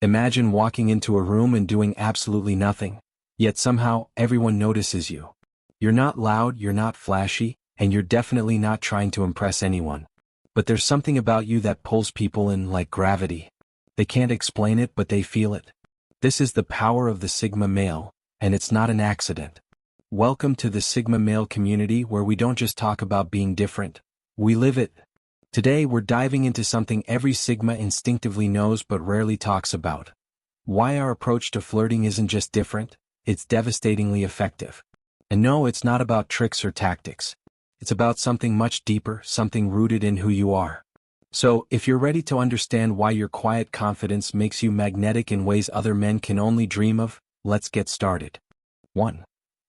Imagine walking into a room and doing absolutely nothing, yet somehow everyone notices you. You're not loud, you're not flashy, and you're definitely not trying to impress anyone. But there's something about you that pulls people in like gravity. They can't explain it, but they feel it. This is the power of the Sigma male, and it's not an accident. Welcome to the Sigma male community, where we don't just talk about being different, we live it. Today we're diving into something every Sigma instinctively knows but rarely talks about. Why our approach to flirting isn't just different, it's devastatingly effective. And no, it's not about tricks or tactics. It's about something much deeper, something rooted in who you are. So, if you're ready to understand why your quiet confidence makes you magnetic in ways other men can only dream of, let's get started. 1.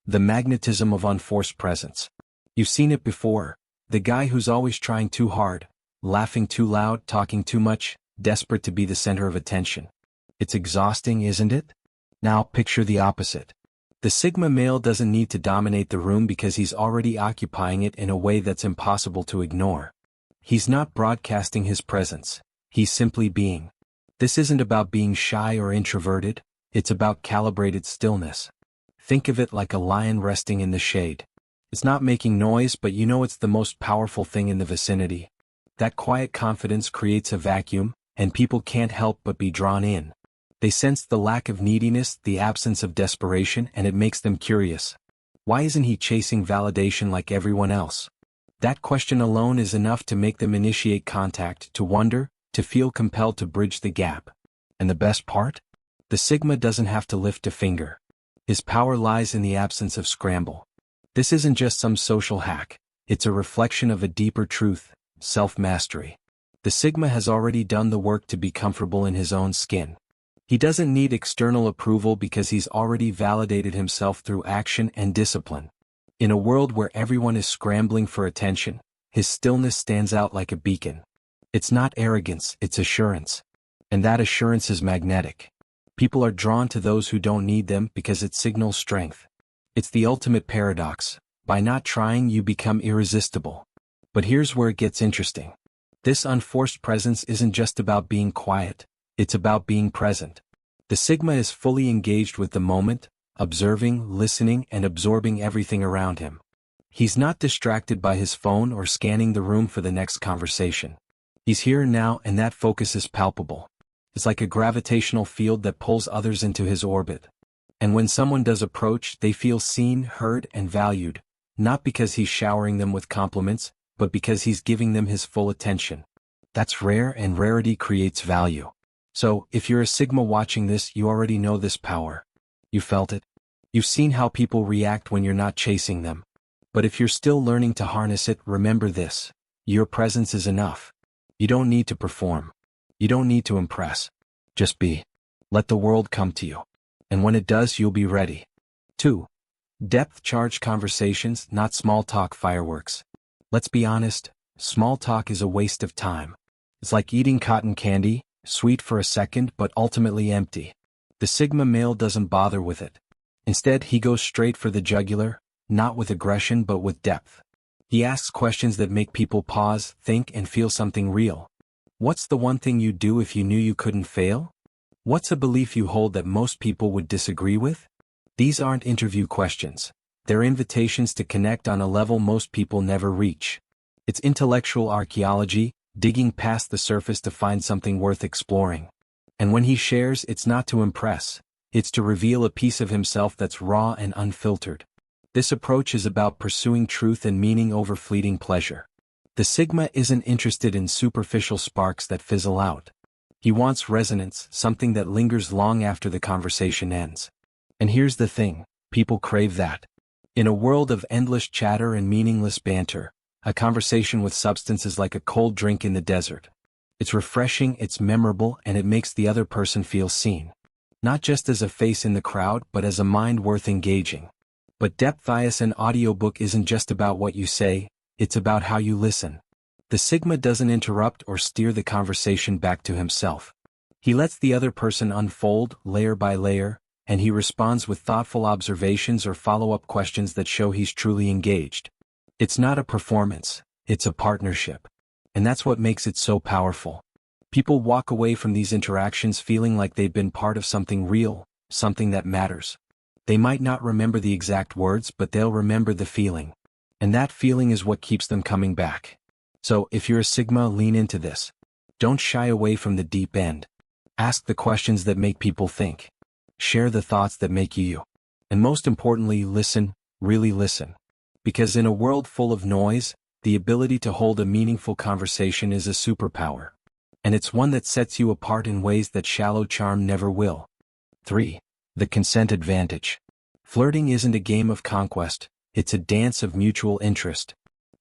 The magnetism of unforced presence. You've seen it before. The guy who's always trying too hard, laughing too loud, talking too much, desperate to be the center of attention. It's exhausting, isn't it? Now picture the opposite. The Sigma male doesn't need to dominate the room because he's already occupying it in a way that's impossible to ignore. He's not broadcasting his presence, he's simply being. This isn't about being shy or introverted, it's about calibrated stillness. Think of it like a lion resting in the shade. It's not making noise, but you know it's the most powerful thing in the vicinity. That quiet confidence creates a vacuum, and people can't help but be drawn in. They sense the lack of neediness, the absence of desperation, and it makes them curious. Why isn't he chasing validation like everyone else? That question alone is enough to make them initiate contact, to wonder, to feel compelled to bridge the gap. And the best part? The Sigma doesn't have to lift a finger. His power lies in the absence of scramble. This isn't just some social hack, it's a reflection of a deeper truth, self-mastery. The Sigma has already done the work to be comfortable in his own skin. He doesn't need external approval because he's already validated himself through action and discipline. In a world where everyone is scrambling for attention, his stillness stands out like a beacon. It's not arrogance, it's assurance. And that assurance is magnetic. People are drawn to those who don't need them because it signals strength. It's the ultimate paradox. By not trying, you become irresistible. But here's where it gets interesting. This unforced presence isn't just about being quiet, it's about being present. The Sigma is fully engaged with the moment, observing, listening, and absorbing everything around him. He's not distracted by his phone or scanning the room for the next conversation. He's here now, and that focus is palpable. It's like a gravitational field that pulls others into his orbit. And when someone does approach, they feel seen, heard, and valued, not because he's showering them with compliments, but because he's giving them his full attention. That's rare, and rarity creates value. So, if you're a Sigma watching this, you already know this power. You felt it. You've seen how people react when you're not chasing them. But if you're still learning to harness it, remember this. Your presence is enough. You don't need to perform. You don't need to impress. Just be. Let the world come to you. And when it does, you'll be ready. 2. Depth-charged conversations, not small talk fireworks. Let's be honest, small talk is a waste of time. It's like eating cotton candy, sweet for a second but ultimately empty. The Sigma male doesn't bother with it. Instead, he goes straight for the jugular, not with aggression but with depth. He asks questions that make people pause, think, and feel something real. What's the one thing you'd do if you knew you couldn't fail? What's a belief you hold that most people would disagree with? These aren't interview questions. They're invitations to connect on a level most people never reach. It's intellectual archaeology, digging past the surface to find something worth exploring. And when he shares, it's not to impress, it's to reveal a piece of himself that's raw and unfiltered. This approach is about pursuing truth and meaning over fleeting pleasure. The Sigma isn't interested in superficial sparks that fizzle out. He wants resonance, something that lingers long after the conversation ends. And here's the thing, people crave that. In a world of endless chatter and meaningless banter, a conversation with substance is like a cold drink in the desert. It's refreshing, it's memorable, and it makes the other person feel seen. Not just as a face in the crowd, but as a mind worth engaging. But depth as an audiobook isn't just about what you say, it's about how you listen. The Sigma doesn't interrupt or steer the conversation back to himself. He lets the other person unfold, layer by layer, and he responds with thoughtful observations or follow-up questions that show he's truly engaged. It's not a performance, it's a partnership. And that's what makes it so powerful. People walk away from these interactions feeling like they've been part of something real, something that matters. They might not remember the exact words, but they'll remember the feeling. And that feeling is what keeps them coming back. So, if you're a Sigma, lean into this. Don't shy away from the deep end. Ask the questions that make people think. Share the thoughts that make you you. And most importantly, listen, really listen. Because in a world full of noise, the ability to hold a meaningful conversation is a superpower. And it's one that sets you apart in ways that shallow charm never will. 3. The consent advantage. Flirting isn't a game of conquest, it's a dance of mutual interest.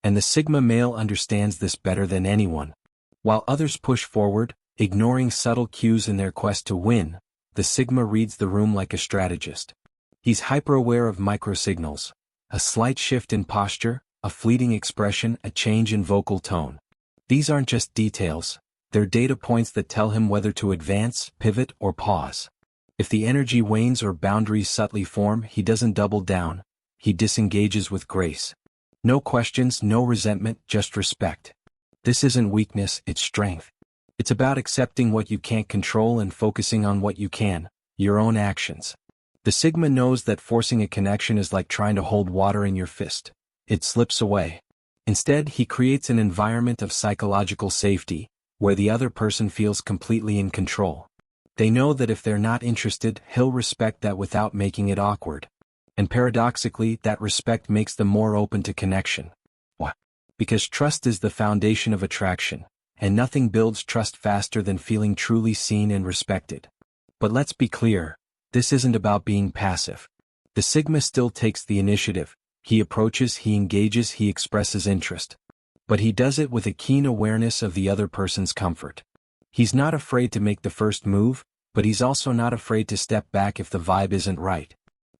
And the Sigma male understands this better than anyone. While others push forward, ignoring subtle cues in their quest to win, the Sigma reads the room like a strategist. He's hyper-aware of microsignals, a slight shift in posture, a fleeting expression, a change in vocal tone. These aren't just details, they're data points that tell him whether to advance, pivot, or pause. If the energy wanes or boundaries subtly form, he doesn't double down, he disengages with grace. No questions, no resentment, just respect. This isn't weakness, it's strength. It's about accepting what you can't control and focusing on what you can, your own actions. The Sigma knows that forcing a connection is like trying to hold water in your fist. It slips away. Instead, he creates an environment of psychological safety, where the other person feels completely in control. They know that if they're not interested, he'll respect that without making it awkward. And paradoxically, that respect makes them more open to connection. Why? Because trust is the foundation of attraction, and nothing builds trust faster than feeling truly seen and respected. But let's be clear, this isn't about being passive. The Sigma still takes the initiative. He approaches, he engages, he expresses interest. But he does it with a keen awareness of the other person's comfort. He's not afraid to make the first move, but he's also not afraid to step back if the vibe isn't right.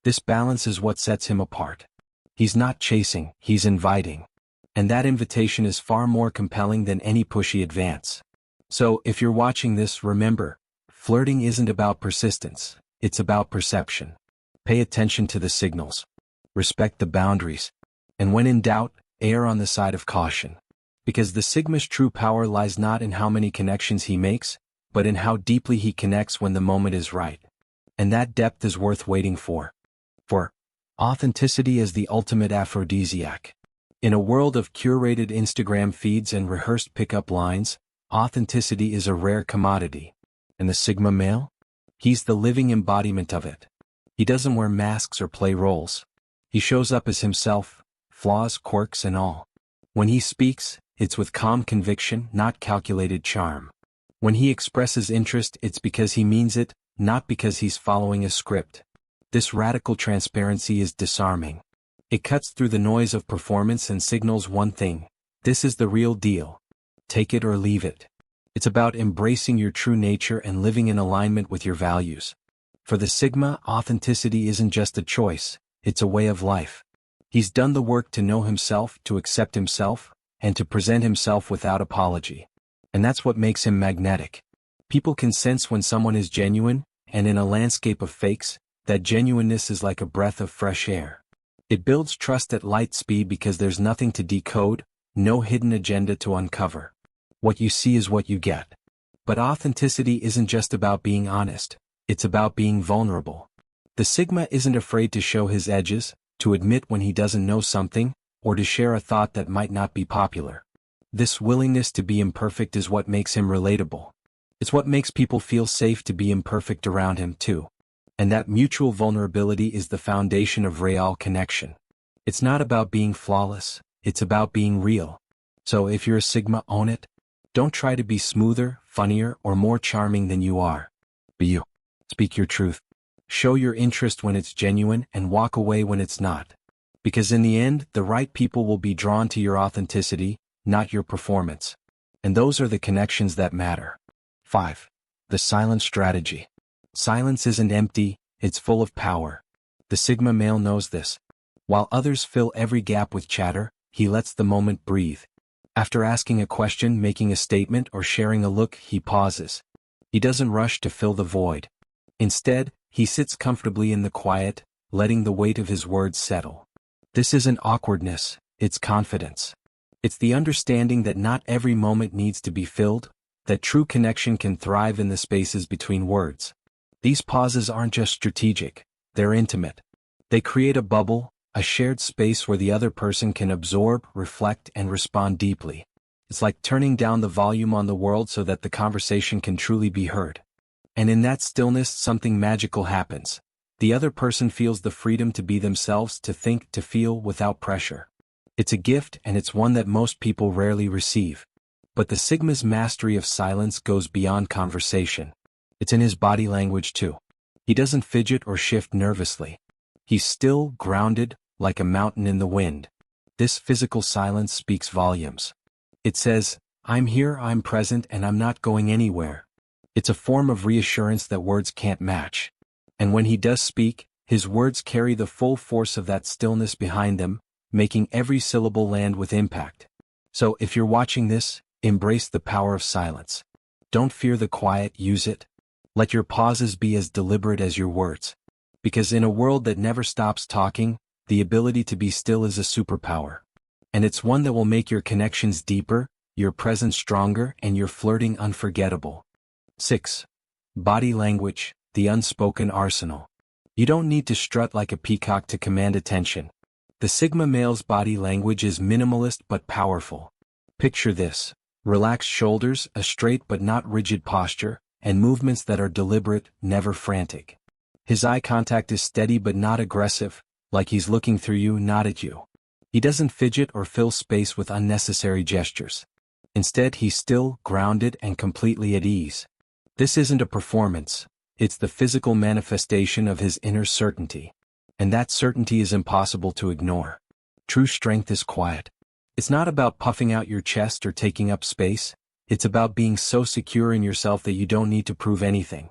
This balance is what sets him apart. He's not chasing, he's inviting. And that invitation is far more compelling than any pushy advance. So, if you're watching this, remember, flirting isn't about persistence, it's about perception. Pay attention to the signals. Respect the boundaries. And when in doubt, err on the side of caution. Because the Sigma's true power lies not in how many connections he makes, but in how deeply he connects when the moment is right. And that depth is worth waiting for. Authenticity is the ultimate aphrodisiac. In a world of curated Instagram feeds and rehearsed pickup lines, authenticity is a rare commodity. And the Sigma male? He's the living embodiment of it. He doesn't wear masks or play roles. He shows up as himself, flaws, quirks, and all. When he speaks, it's with calm conviction, not calculated charm. When he expresses interest, it's because he means it, not because he's following a script. This radical transparency is disarming. It cuts through the noise of performance and signals one thing: this is the real deal. Take it or leave it. It's about embracing your true nature and living in alignment with your values. For the Sigma, authenticity isn't just a choice, it's a way of life. He's done the work to know himself, to accept himself, and to present himself without apology. And that's what makes him magnetic. People can sense when someone is genuine, and in a landscape of fakes, that genuineness is like a breath of fresh air. It builds trust at light speed because there's nothing to decode, no hidden agenda to uncover. What you see is what you get. But authenticity isn't just about being honest, it's about being vulnerable. The Sigma isn't afraid to show his edges, to admit when he doesn't know something, or to share a thought that might not be popular. This willingness to be imperfect is what makes him relatable. It's what makes people feel safe to be imperfect around him too. And that mutual vulnerability is the foundation of real connection. It's not about being flawless, it's about being real. So if you're a Sigma, own it. Don't try to be smoother, funnier, or more charming than you are. Be you. Speak your truth. Show your interest when it's genuine and walk away when it's not. Because in the end, the right people will be drawn to your authenticity, not your performance. And those are the connections that matter. 5. The silent strategy. Silence isn't empty, it's full of power. The Sigma male knows this. While others fill every gap with chatter, he lets the moment breathe. After asking a question, making a statement, or sharing a look, he pauses. He doesn't rush to fill the void. Instead, he sits comfortably in the quiet, letting the weight of his words settle. This isn't awkwardness, it's confidence. It's the understanding that not every moment needs to be filled, that true connection can thrive in the spaces between words. These pauses aren't just strategic, they're intimate. They create a bubble, a shared space where the other person can absorb, reflect, and respond deeply. It's like turning down the volume on the world so that the conversation can truly be heard. And in that stillness, something magical happens. The other person feels the freedom to be themselves, to think, to feel without pressure. It's a gift, and it's one that most people rarely receive. But the Sigma's mastery of silence goes beyond conversation. It's in his body language too. He doesn't fidget or shift nervously. He's still, grounded, like a mountain in the wind. This physical silence speaks volumes. It says, I'm here, I'm present, and I'm not going anywhere. It's a form of reassurance that words can't match. And when he does speak, his words carry the full force of that stillness behind them, making every syllable land with impact. So if you're watching this, embrace the power of silence. Don't fear the quiet, use it. Let your pauses be as deliberate as your words. Because in a world that never stops talking, the ability to be still is a superpower. And it's one that will make your connections deeper, your presence stronger, and your flirting unforgettable. 6. Body language, the unspoken arsenal. You don't need to strut like a peacock to command attention. The Sigma male's body language is minimalist but powerful. Picture this: relaxed shoulders, a straight but not rigid posture, and movements that are deliberate, never frantic. His eye contact is steady but not aggressive, like he's looking through you, not at you. He doesn't fidget or fill space with unnecessary gestures. Instead, he's still, grounded, and completely at ease. This isn't a performance, it's the physical manifestation of his inner certainty. And that certainty is impossible to ignore. True strength is quiet. It's not about puffing out your chest or taking up space, it's about being so secure in yourself that you don't need to prove anything.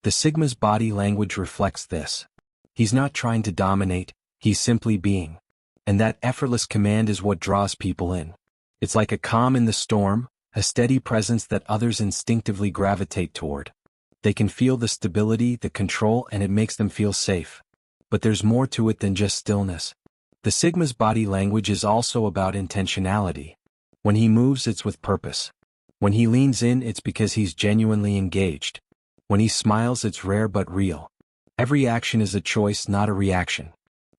The Sigma's body language reflects this. He's not trying to dominate, he's simply being. And that effortless command is what draws people in. It's like a calm in the storm, a steady presence that others instinctively gravitate toward. They can feel the stability, the control, and it makes them feel safe. But there's more to it than just stillness. The Sigma's body language is also about intentionality. When he moves, it's with purpose. When he leans in, it's because he's genuinely engaged. When he smiles, it's rare but real. Every action is a choice, not a reaction.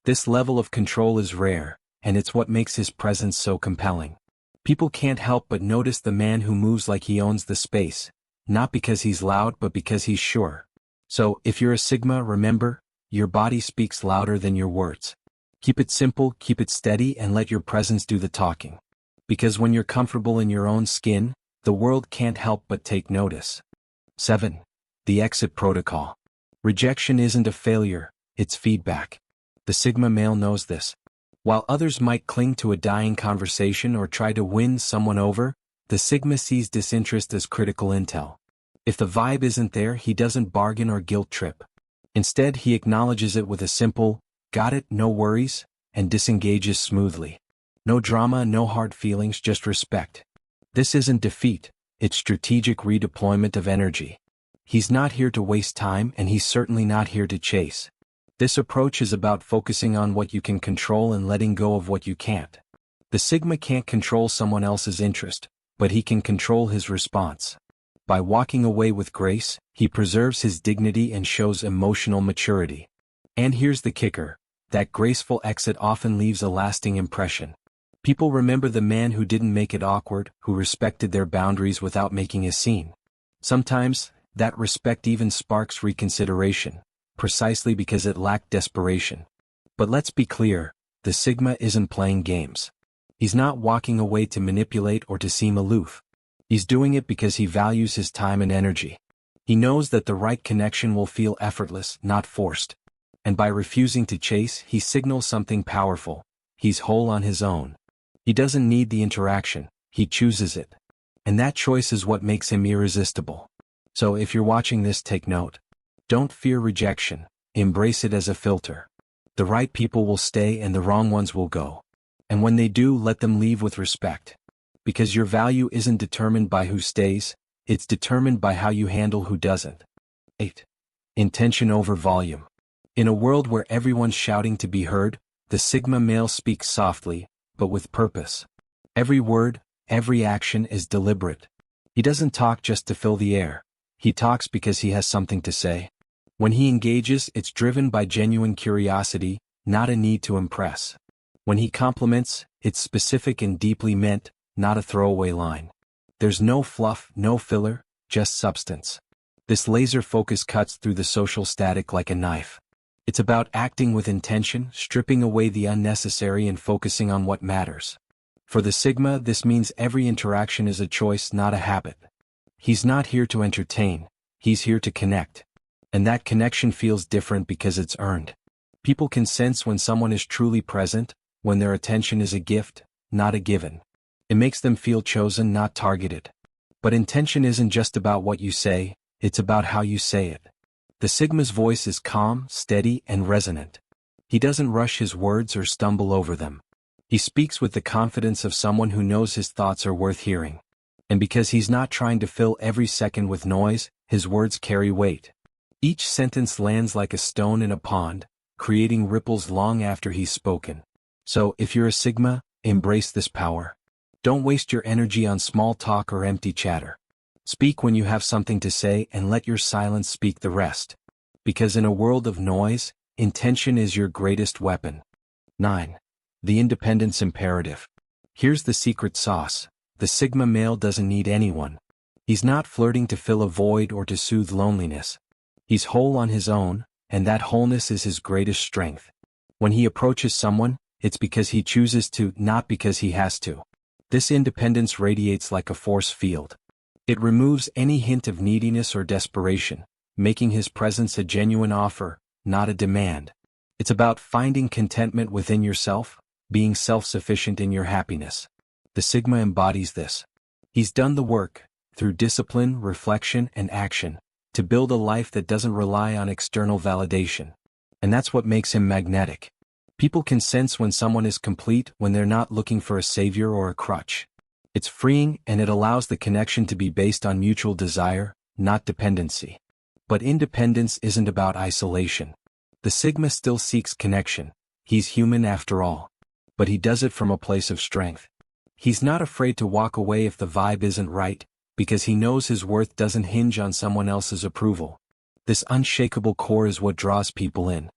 This level of control is rare, and it's what makes his presence so compelling. People can't help but notice the man who moves like he owns the space, not because he's loud but because he's sure. So, if you're a Sigma, remember, your body speaks louder than your words. Keep it simple, keep it steady, and let your presence do the talking. Because when you're comfortable in your own skin, the world can't help but take notice. 7. The exit protocol. Rejection isn't a failure, it's feedback. The Sigma male knows this. While others might cling to a dying conversation or try to win someone over, the Sigma sees disinterest as critical intel. If the vibe isn't there, he doesn't bargain or guilt trip. Instead, he acknowledges it with a simple, "Got it, no worries," and disengages smoothly. No drama, no hard feelings, just respect. This isn't defeat, it's strategic redeployment of energy. He's not here to waste time, and he's certainly not here to chase. This approach is about focusing on what you can control and letting go of what you can't. The Sigma can't control someone else's interest, but he can control his response. By walking away with grace, he preserves his dignity and shows emotional maturity. And here's the kicker: that graceful exit often leaves a lasting impression. People remember the man who didn't make it awkward, who respected their boundaries without making a scene. Sometimes, that respect even sparks reconsideration, precisely because it lacked desperation. But let's be clear, the Sigma isn't playing games. He's not walking away to manipulate or to seem aloof. He's doing it because he values his time and energy. He knows that the right connection will feel effortless, not forced. And by refusing to chase, he signals something powerful. He's whole on his own. He doesn't need the interaction, he chooses it. And that choice is what makes him irresistible. So if you're watching this, take note. Don't fear rejection, embrace it as a filter. The right people will stay and the wrong ones will go. And when they do, let them leave with respect. Because your value isn't determined by who stays, it's determined by how you handle who doesn't. 8. Intention over volume. In a world where everyone's shouting to be heard, the Sigma male speaks softly, but with purpose. Every word, every action is deliberate. He doesn't talk just to fill the air. He talks because he has something to say. When he engages, it's driven by genuine curiosity, not a need to impress. When he compliments, it's specific and deeply meant, not a throwaway line. There's no fluff, no filler, just substance. This laser focus cuts through the social static like a knife. It's about acting with intention, stripping away the unnecessary and focusing on what matters. For the Sigma, this means every interaction is a choice, not a habit. He's not here to entertain, he's here to connect. And that connection feels different because it's earned. People can sense when someone is truly present, when their attention is a gift, not a given. It makes them feel chosen, not targeted. But intention isn't just about what you say, it's about how you say it. The Sigma's voice is calm, steady, and resonant. He doesn't rush his words or stumble over them. He speaks with the confidence of someone who knows his thoughts are worth hearing. And because he's not trying to fill every second with noise, his words carry weight. Each sentence lands like a stone in a pond, creating ripples long after he's spoken. So, if you're a Sigma, embrace this power. Don't waste your energy on small talk or empty chatter. Speak when you have something to say and let your silence speak the rest. Because in a world of noise, intention is your greatest weapon. 9. The independence imperative. Here's the secret sauce. The Sigma male doesn't need anyone. He's not flirting to fill a void or to soothe loneliness. He's whole on his own, and that wholeness is his greatest strength. When he approaches someone, it's because he chooses to, not because he has to. This independence radiates like a force field. It removes any hint of neediness or desperation, making his presence a genuine offer, not a demand. It's about finding contentment within yourself, being self-sufficient in your happiness. The Sigma embodies this. He's done the work, through discipline, reflection, and action, to build a life that doesn't rely on external validation. And that's what makes him magnetic. People can sense when someone is complete when they're not looking for a savior or a crutch. It's freeing and it allows the connection to be based on mutual desire, not dependency. But independence isn't about isolation. The Sigma still seeks connection. He's human after all. But he does it from a place of strength. He's not afraid to walk away if the vibe isn't right, because he knows his worth doesn't hinge on someone else's approval. This unshakable core is what draws people in.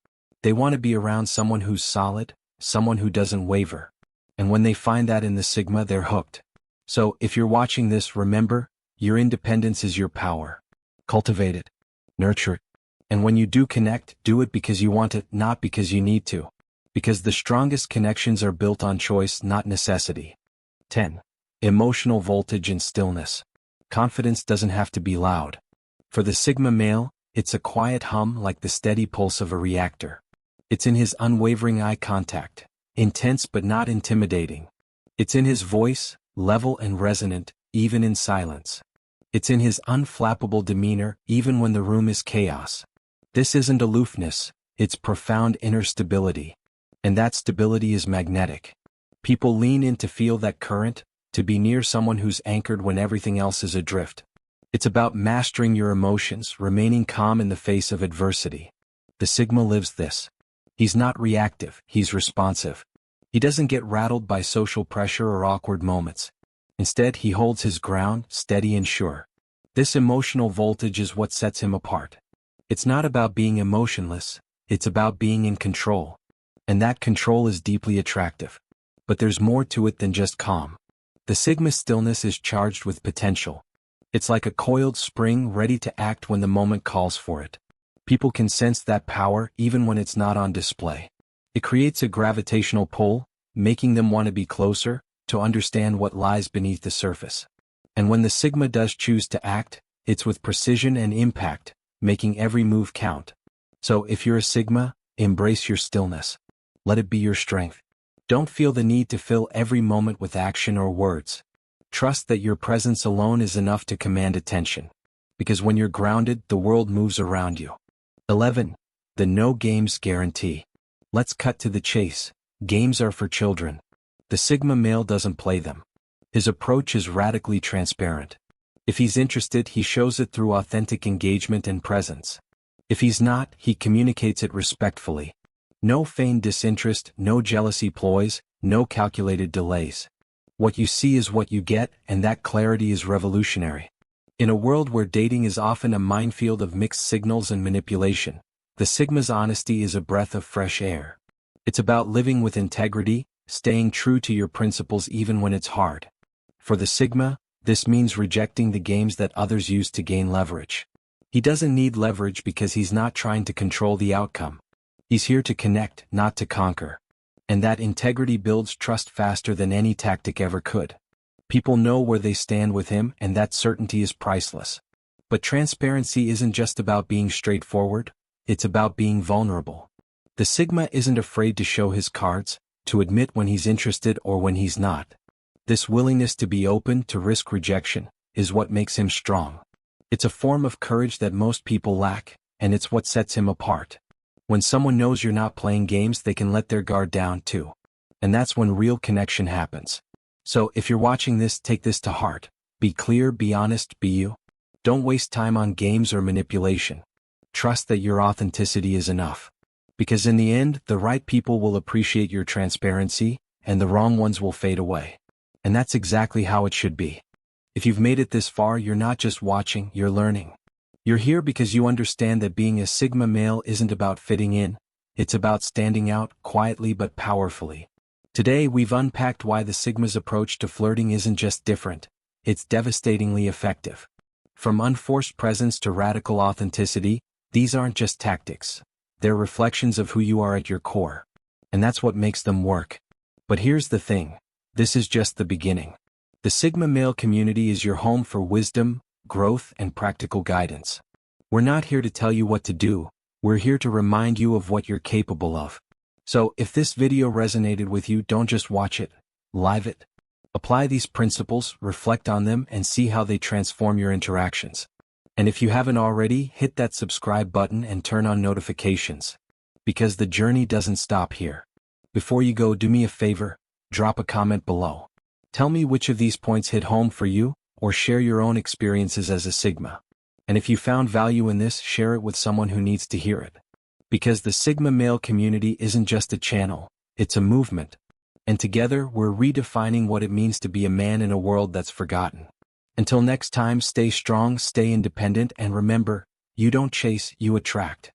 They want to be around someone who's solid, someone who doesn't waver. And when they find that in the Sigma, they're hooked. So, if you're watching this, remember, your independence is your power. Cultivate it. Nurture it. And when you do connect, do it because you want it, not because you need to. Because the strongest connections are built on choice, not necessity. 10. Emotional voltage and stillness. Confidence doesn't have to be loud. For the Sigma male, it's a quiet hum like the steady pulse of a reactor. It's in his unwavering eye contact, intense but not intimidating. It's in his voice, level and resonant, even in silence. It's in his unflappable demeanor, even when the room is chaos. This isn't aloofness, it's profound inner stability. And that stability is magnetic. People lean in to feel that current, to be near someone who's anchored when everything else is adrift. It's about mastering your emotions, remaining calm in the face of adversity. The Sigma lives this. He's not reactive, he's responsive. He doesn't get rattled by social pressure or awkward moments. Instead, he holds his ground, steady and sure. This emotional voltage is what sets him apart. It's not about being emotionless, it's about being in control. And that control is deeply attractive. But there's more to it than just calm. The Sigma stillness is charged with potential. It's like a coiled spring ready to act when the moment calls for it. People can sense that power even when it's not on display. It creates a gravitational pull, making them want to be closer, to understand what lies beneath the surface. And when the Sigma does choose to act, it's with precision and impact, making every move count. So if you're a Sigma, embrace your stillness. Let it be your strength. Don't feel the need to fill every moment with action or words. Trust that your presence alone is enough to command attention. Because when you're grounded, the world moves around you. 11. The no games guarantee. Let's cut to the chase. Games are for children. The Sigma male doesn't play them. His approach is radically transparent. If he's interested, he shows it through authentic engagement and presence. If he's not, he communicates it respectfully. No feigned disinterest, no jealousy ploys, no calculated delays. What you see is what you get, and that clarity is revolutionary. In a world where dating is often a minefield of mixed signals and manipulation, the Sigma's honesty is a breath of fresh air. It's about living with integrity, staying true to your principles even when it's hard. For the Sigma, this means rejecting the games that others use to gain leverage. He doesn't need leverage because he's not trying to control the outcome. He's here to connect, not to conquer. And that integrity builds trust faster than any tactic ever could. People know where they stand with him, and that certainty is priceless. But transparency isn't just about being straightforward, it's about being vulnerable. The Sigma isn't afraid to show his cards, to admit when he's interested or when he's not. This willingness to be open to risk rejection is what makes him strong. It's a form of courage that most people lack, and it's what sets him apart. When someone knows you're not playing games, they can let their guard down too. And that's when real connection happens. So if you're watching this, take this to heart. Be clear, be honest, be you. Don't waste time on games or manipulation. Trust that your authenticity is enough. Because in the end, the right people will appreciate your transparency, and the wrong ones will fade away. And that's exactly how it should be. If you've made it this far, you're not just watching, you're learning. You're here because you understand that being a Sigma male isn't about fitting in, it's about standing out quietly but powerfully. Today we've unpacked why the Sigma's approach to flirting isn't just different, it's devastatingly effective. From unforced presence to radical authenticity, these aren't just tactics. They're reflections of who you are at your core. And that's what makes them work. But here's the thing, this is just the beginning. The Sigma male community is your home for wisdom, growth, and practical guidance. We're not here to tell you what to do, we're here to remind you of what you're capable of. So if this video resonated with you, don't just watch it, live it. Apply these principles, reflect on them, and see how they transform your interactions. And if you haven't already, hit that subscribe button and turn on notifications. Because the journey doesn't stop here. Before you go, do me a favor, drop a comment below. Tell me which of these points hit home for you, or share your own experiences as a Sigma. And if you found value in this, share it with someone who needs to hear it. Because the Sigma male community isn't just a channel, it's a movement. And together, we're redefining what it means to be a man in a world that's forgotten. Until next time, stay strong, stay independent, and remember, you don't chase, you attract.